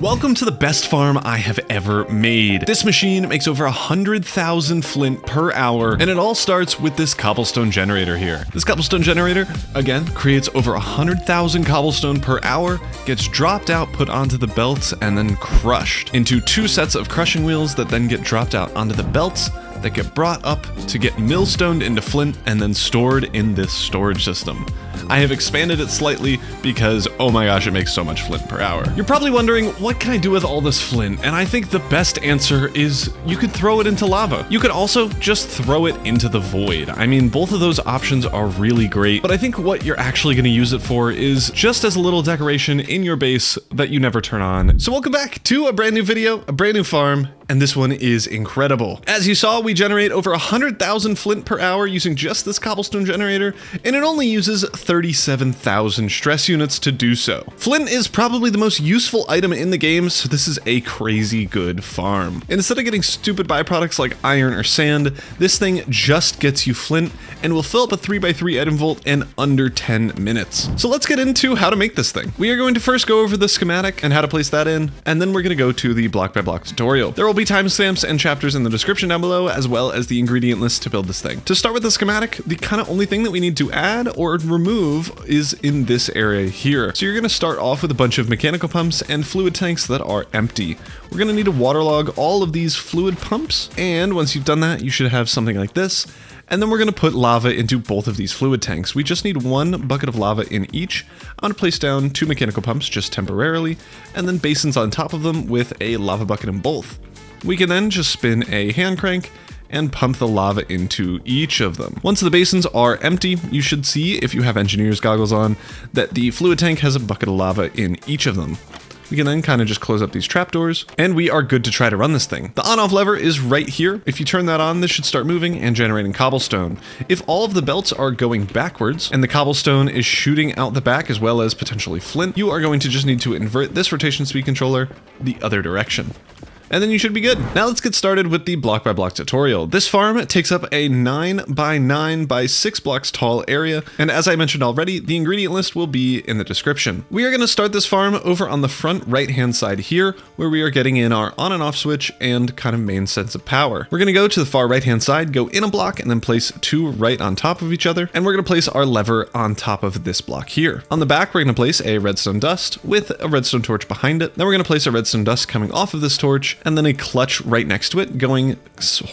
Welcome to the best farm I have ever made. This machine makes over 100,000 flint per hour, and it all starts with this cobblestone generator here. This cobblestone generator, again, creates over 100,000 cobblestone per hour, gets dropped out, put onto the belts, and then crushed into two sets of crushing wheels that then get dropped out onto the belts that get brought up to get millstoned into flint and then stored in this storage system. I have expanded it slightly because, oh my gosh, it makes so much flint per hour. You're probably wondering, what can I do with all this flint? And I think the best answer is you could throw it into lava. You could also just throw it into the void. I mean, both of those options are really great, but I think what you're actually going to use it for is just as a little decoration in your base that you never turn on. So welcome back to a brand new video, a brand new farm, and this one is incredible. As you saw, we generate over 100,000 flint per hour using just this cobblestone generator, and it only uses 37,000 stress units to do so. Flint is probably the most useful item in the game, so this is a crazy good farm. And instead of getting stupid byproducts like iron or sand, this thing just gets you flint and will fill up a 3x3 item vault in under 10 minutes. So let's get into how to make this thing. We are going to first go over the schematic and how to place that in, and then we're going to go to the block by block tutorial. There will be timestamps and chapters in the description down below, as well as the ingredient list to build this thing. To start with the schematic, the kind of only thing that we need to add or remove is in this area here. So you're going to start off with a bunch of mechanical pumps and fluid tanks that are empty. We're going to need to waterlog all of these fluid pumps, and once you've done that, you should have something like this. And then we're going to put lava into both of these fluid tanks. We just need one bucket of lava in each. I'm going to place down two mechanical pumps just temporarily, and then basins on top of them with a lava bucket in both. We can then just spin a hand crank and pump the lava into each of them. Once the basins are empty, you should see, if you have engineer's goggles on, that the fluid tank has a bucket of lava in each of them. We can then kind of just close up these trapdoors, and we are good to try to run this thing. The on-off lever is right here. If you turn that on, this should start moving and generating cobblestone. If all of the belts are going backwards, and the cobblestone is shooting out the back as well as potentially flint, you are going to just need to invert this rotation speed controller the other direction. And then you should be good. Now let's get started with the block by block tutorial. This farm takes up a 9 by 9 by 6 blocks tall area, and as I mentioned already, the ingredient list will be in the description. We are going to start this farm over on the front right hand side here, where we are getting in our on and off switch and kind of main sense of power. We're going to go to the far right hand side, go in a block, and then place two right on top of each other, and we're going to place our lever on top of this block here. On the back, we're going to place a Redstone Dust with a Redstone Torch behind it. Then we're going to place a Redstone Dust coming off of this torch, and then a clutch right next to it going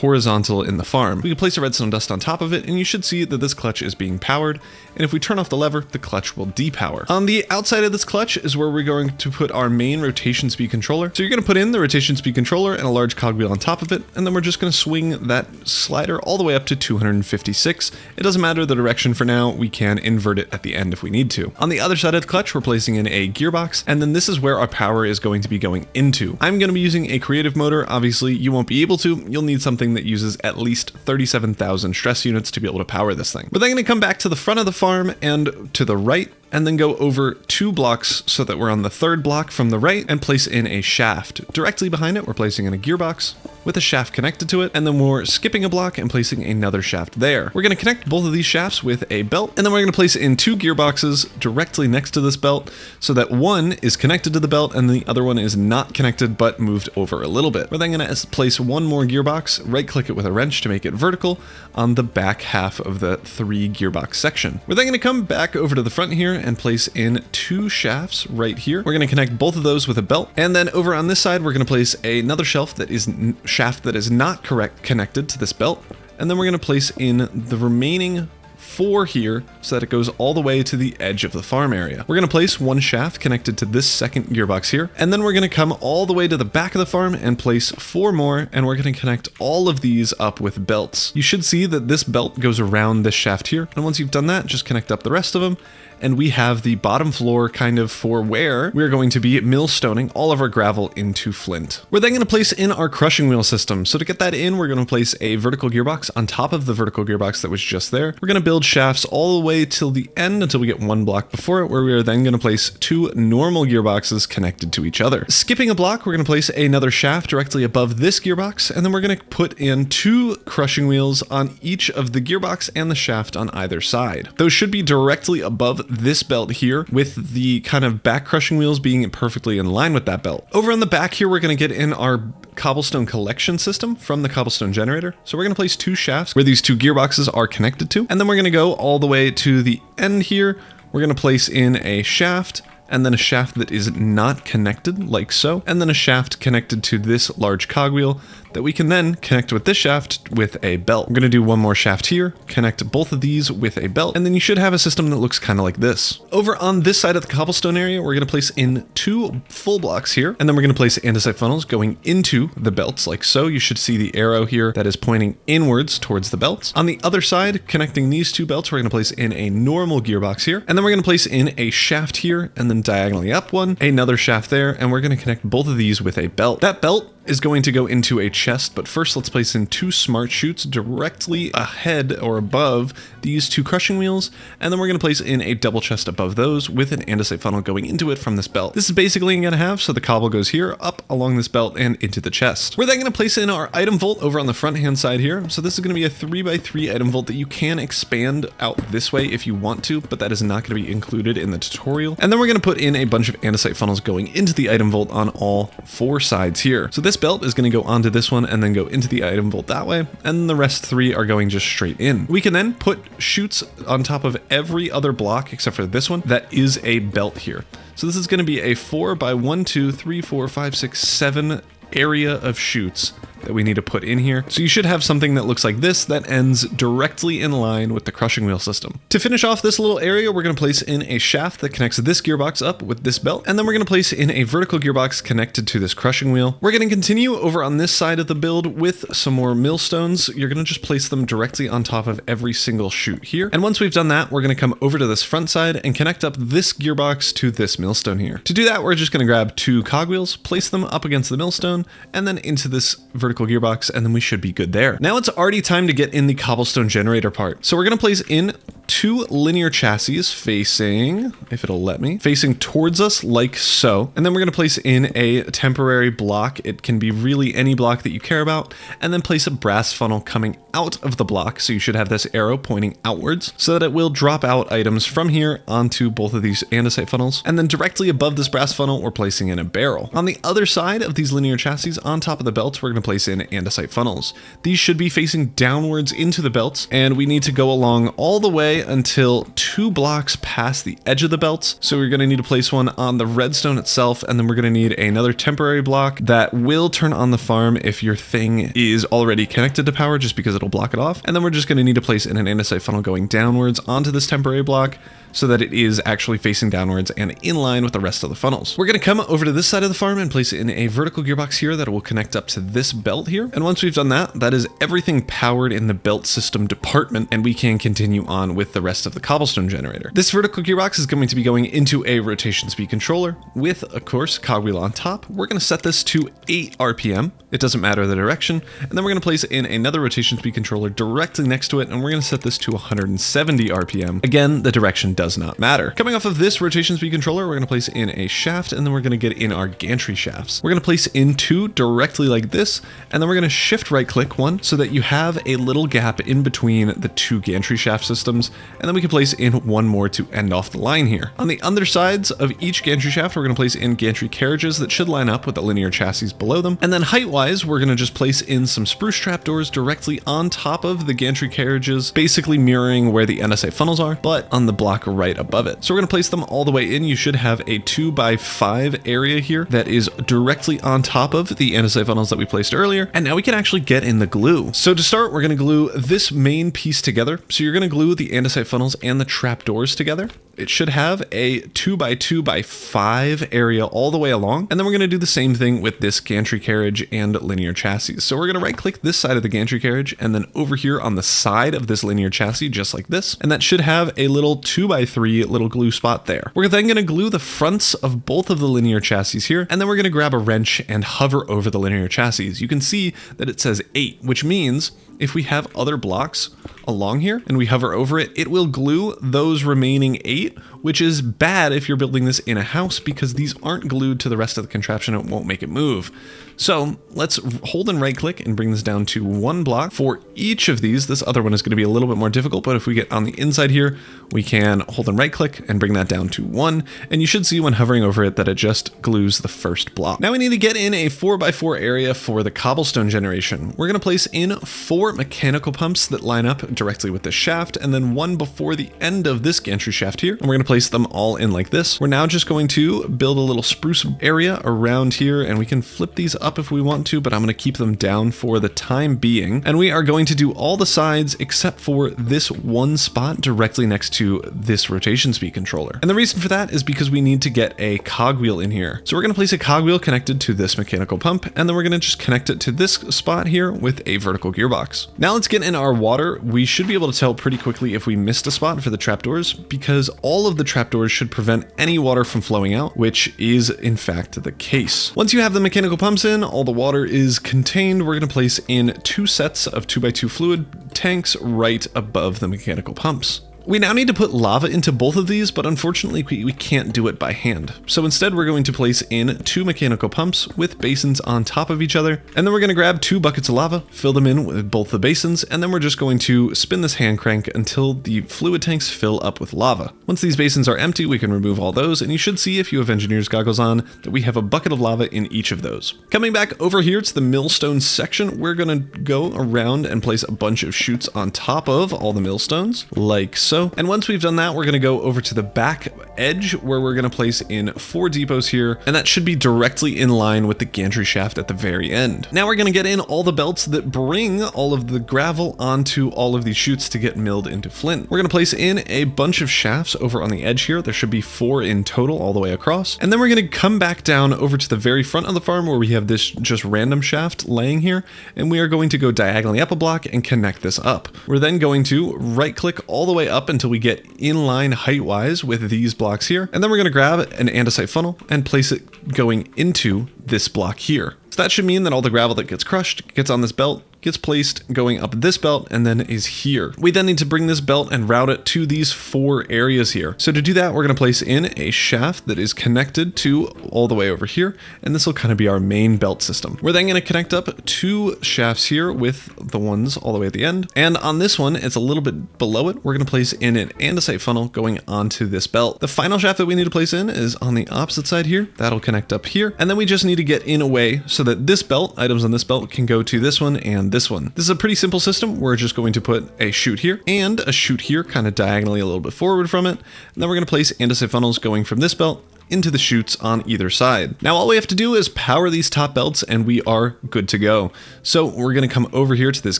horizontal in the farm. We can place a Redstone Dust on top of it, and you should see that this clutch is being powered, and if we turn off the lever, the clutch will depower. On the outside of this clutch is where we're going to put our main rotation speed controller. So you're going to put in the rotation speed controller and a large cogwheel on top of it, and then we're just going to swing that slider all the way up to 256. It doesn't matter the direction for now, we can invert it at the end if we need to. On the other side of the clutch, we're placing in a gearbox, and then this is where our power is going to be going into. I'm going to be using a creative motor. Obviously, you won't be able to. You'll need something that uses at least 37,000 stress units to be able to power this thing. We're then going to come back to the front of the farm and to the right, and then go over 2 blocks so that we're on the 3rd block from the right and place in a shaft. Directly behind it, we're placing in a gearbox with a shaft connected to it, and then we're skipping a block and placing another shaft there. We're going to connect both of these shafts with a belt, and then we're going to place in 2 gearboxes directly next to this belt so that one is connected to the belt and the other one is not connected but moved over a little bit. We're then going to place one more gearbox, right click it with a wrench to make it vertical on the back half of the 3 gearbox section. We're then going to come back over to the front here and place in 2 shafts right here. We're going to connect both of those with a belt, and then over on this side we're going to place another shaft that is not connected to this belt, and then we're going to place in the remaining 4 here so that it goes all the way to the edge of the farm area. We're going to place 1 shaft connected to this 2nd gearbox here, and then we're going to come all the way to the back of the farm and place 4 more, and we're going to connect all of these up with belts. You should see that this belt goes around this shaft here, and once you've done that, just connect up the rest of them, and we have the bottom floor kind of for where we're going to be millstoning all of our gravel into flint. We're then going to place in our crushing wheel system. So to get that in, we're going to place a vertical gearbox on top of the vertical gearbox that was just there. We're going to build shafts all the way till the end until we get 1 block before it, where we are then going to place 2 normal gearboxes connected to each other. Skipping a block, we're going to place another shaft directly above this gearbox, and then we're going to put in 2 crushing wheels on each of the gearbox and the shaft on either side. Those should be directly above this belt here with the kind of back crushing wheels being perfectly in line with that belt. Over on the back here, we're going to get in our cobblestone collection system from the cobblestone generator. So we're going to place 2 shafts where these 2 gearboxes are connected to, and then we're going to go all the way to the end here. We're going to place in a shaft, and then a shaft that is not connected, like so, and then a shaft connected to this large cogwheel that we can then connect with this shaft with a belt. We're going to do one more shaft here, connect both of these with a belt, and then you should have a system that looks kind of like this. Over on this side of the cobblestone area, we're going to place in 2 full blocks here, and then we're going to place andesite funnels going into the belts like so. You should see the arrow here that is pointing inwards towards the belts. On the other side, connecting these 2 belts, we're going to place in a normal gearbox here, and then we're going to place in a shaft here, and then diagonally up one, another shaft there, and we're going to connect both of these with a belt. That belt is going to go into a chest, but first let's place in 2 smart chutes directly ahead or above these 2 crushing wheels, and then we're going to place in a double chest above those with an andesite funnel going into it from this belt. This is basically going to have, so the cobble goes here, up along this belt and into the chest. We're then going to place in our item vault over on the front hand side here. So this is going to be a 3x3 item vault that you can expand out this way if you want to, but that is not going to be included in the tutorial. And then we're going to put in a bunch of andesite funnels going into the item vault on all 4 sides here. So this belt is going to go onto this one and then go into the item vault that way, and the rest 3 are going just straight in. We can then put chutes on top of every other block except for this one that is a belt here. So this is going to be a 4 by 1, 2, 3, 4, 5, 6, 7 area of chutes that we need to put in here. So you should have something that looks like this that ends directly in line with the crushing wheel system. To finish off this little area, we're going to place in a shaft that connects this gearbox up with this belt, and then we're going to place in a vertical gearbox connected to this crushing wheel. We're going to continue over on this side of the build with some more millstones. You're going to just place them directly on top of every single chute here. And once we've done that, we're going to come over to this front side and connect up this gearbox to this millstone here. To do that, we're just going to grab 2 cogwheels, place them up against the millstone, and then into this vertical gearbox, and then we should be good there. Now it's already time to get in the cobblestone generator part. So we're going to place in 2 linear chassis facing, if it'll let me, facing towards us like so. And then we're going to place in a temporary block. It can be really any block that you care about, and then place a brass funnel coming out of the block. So you should have this arrow pointing outwards so that it will drop out items from here onto both of these andesite funnels. And then directly above this brass funnel, we're placing in a barrel. On the other side of these linear chassis, on top of the belts, we're going to place in andesite funnels. These should be facing downwards into the belts, and we need to go along all the way until 2 blocks past the edge of the belts. So we're going to need to place one on the redstone itself, and then we're going to need another temporary block that will turn on the farm if your thing is already connected to power, just because it'll block it off. And then we're just going to need to place in an andesite funnel going downwards onto this temporary block so that it is actually facing downwards and in line with the rest of the funnels. We're going to come over to this side of the farm and place in a vertical gearbox here that will connect up to this belt here. And once we've done that, that is everything powered in the belt system department, and we can continue on with the rest of the cobblestone generator. This vertical gearbox is going to be going into a rotation speed controller with, of course, cogwheel on top. We're going to set this to 8 RPM. It doesn't matter the direction. And then we're going to place in another rotation speed controller directly next to it, and we're going to set this to 170 RPM. Again, the direction does not matter. Coming off of this rotation speed controller, we're going to place in a shaft, and then we're going to get in our gantry shafts. We're going to place in 2 directly like this, and then we're going to shift right click one so that you have a little gap in between the 2 gantry shaft systems, and then we can place in 1 more to end off the line here. On the undersides of each gantry shaft, we're going to place in gantry carriages that should line up with the linear chassis below them, and then height-wise, we're going to just place in some spruce trapdoors directly on top of the gantry carriages, basically mirroring where the andesite funnels are, but on the block right above it. So we're going to place them all the way in. You should have a 2x5 area here that is directly on top of the andesite funnels that we placed earlier, and now we can actually get in the glue. So to start, we're going to glue this main piece together. So you're going to glue the andesite funnels and the trapdoors together. It should have a 2x2x5 area all the way along. And then we're going to do the same thing with this gantry carriage and linear chassis. So we're going to right click this side of the gantry carriage and then over here on the side of this linear chassis, just like this. And that should have a little 2x3 little glue spot there. We're then going to glue the fronts of both of the linear chassis here. And then we're going to grab a wrench and hover over the linear chassis. You can see that it says 8, which means if we have other blocks along here and we hover over it, it will glue those remaining 8 which is bad if you're building this in a house because these aren't glued to the rest of the contraption. It won't make it move. So let's hold and right click and bring this down to 1 block for each of these. This other one is going to be a little bit more difficult, but if we get on the inside here, we can hold and right click and bring that down to 1. And you should see when hovering over it that it just glues the first block. Now we need to get in a 4x4 area for the cobblestone generation. We're going to place in 4 mechanical pumps that line up directly with the shaft, and then 1 before the end of this gantry shaft here. And we're going to place them all in like this. We're now just going to build a little spruce area around here, and we can flip these up if we want to, but I'm going to keep them down for the time being. And we are going to do all the sides except for this one spot directly next to this rotation speed controller. And the reason for that is because we need to get a cogwheel in here. So we're going to place a cogwheel connected to this mechanical pump, and then we're going to just connect it to this spot here with a vertical gearbox. Now let's get in our water. We should be able to tell pretty quickly if we missed a spot for the trapdoors, because all of the trapdoors should prevent any water from flowing out, which is in fact the case. Once you have the mechanical pumps in, all the water is contained, we're going to place in 2 sets of 2x2 fluid tanks right above the mechanical pumps. We now need to put lava into both of these, but unfortunately we can't do it by hand. So instead we're going to place in 2 mechanical pumps with basins on top of each other, and then we're going to grab 2 buckets of lava, fill them in with both the basins, and then we're just going to spin this hand crank until the fluid tanks fill up with lava. Once these basins are empty, we can remove all those, and you should see if you have engineer's goggles on that we have a bucket of lava in each of those. Coming back over here to the millstone section, we're going to go around and place a bunch of chutes on top of all the millstones, like so. And once we've done that, we're going to go over to the back edge where we're going to place in 4 depots here, and that should be directly in line with the gantry shaft at the very end. Now we're going to get in all the belts that bring all of the gravel onto all of these chutes to get milled into flint. We're going to place in a bunch of shafts over on the edge here. There should be 4 in total all the way across. And then we're going to come back down over to the very front of the farm where we have this just random shaft laying here, and we are going to go diagonally up a block and connect this up. We're then going to right click all the way up until we get in line height wise with these blocks here, and then we're going to grab an andesite funnel and place it going into this block here. So that should mean that all the gravel that gets crushed gets on this belt, gets placed going up this belt, and then is here. We then need to bring this belt and route it to these 4 areas here. So to do that, we're going to place in a shaft that is connected to all the way over here, and this will kind of be our main belt system. We're then going to connect up 2 shafts here with the ones all the way at the end, and on this one, it's a little bit below it. We're going to place in an andesite funnel going onto this belt. The final shaft that we need to place in is on the opposite side here. That'll connect up here, and then we just need to get in a way so that this belt, items on this belt, can go to this one and this one. This is a pretty simple system. We're just going to put a chute here and a chute here, kind of diagonally a little bit forward from it. And then we're going to place andesite funnels going from this belt into the chutes on either side. Now all we have to do is power these top belts and we are good to go. So we're going to come over here to this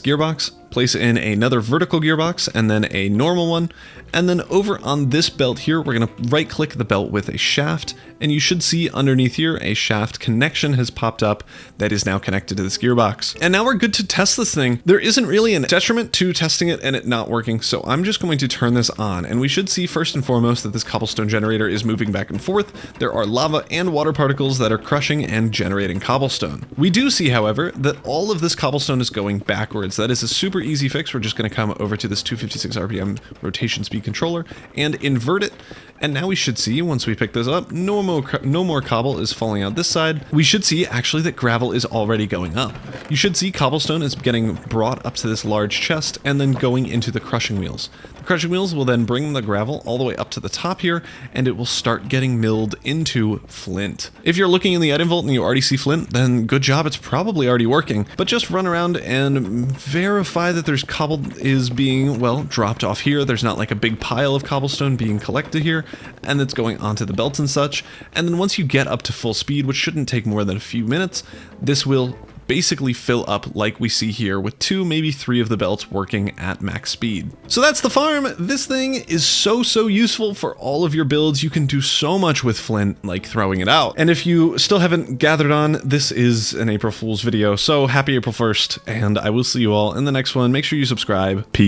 gearbox, place in another vertical gearbox and then a normal one. And then over on this belt here, we're going to right click the belt with a shaft, and you should see underneath here a shaft connection has popped up that is now connected to this gearbox. And now we're good to test this thing. There isn't really a detriment to testing it and it not working, so I'm just going to turn this on, and we should see first and foremost that this cobblestone generator is moving back and forth. There are lava and water particles that are crushing and generating cobblestone. We do see, however, that all of this cobblestone is going backwards. That is a super easy fix. We're just going to come over to this 256 RPM rotation speed controller and invert it. And now we should see, once we pick this up, no more cobble is falling out this side. We should see actually that gravel is already going up. You should see cobblestone is getting brought up to this large chest and then going into the crushing wheels. The crushing wheels will then bring the gravel all the way up to the top here, and it will start getting milled into flint. If you're looking in the item vault and you already see flint, then good job, it's probably already working. But just run around and verify that there's cobble is being, well, dropped off here. There's not like a big pile of cobblestone being collected here, and it's going onto the belts and such. And then once you get up to full speed, which shouldn't take more than a few minutes, this will basically fill up like we see here with 2, maybe 3 of the belts working at max speed. So that's the farm. This thing is so useful for all of your builds. You can do so much with flint, like throwing it out. And if you still haven't gathered on, this is an April Fool's video, so happy April 1st, and I will see you all in the next one. Make sure you subscribe. Peace.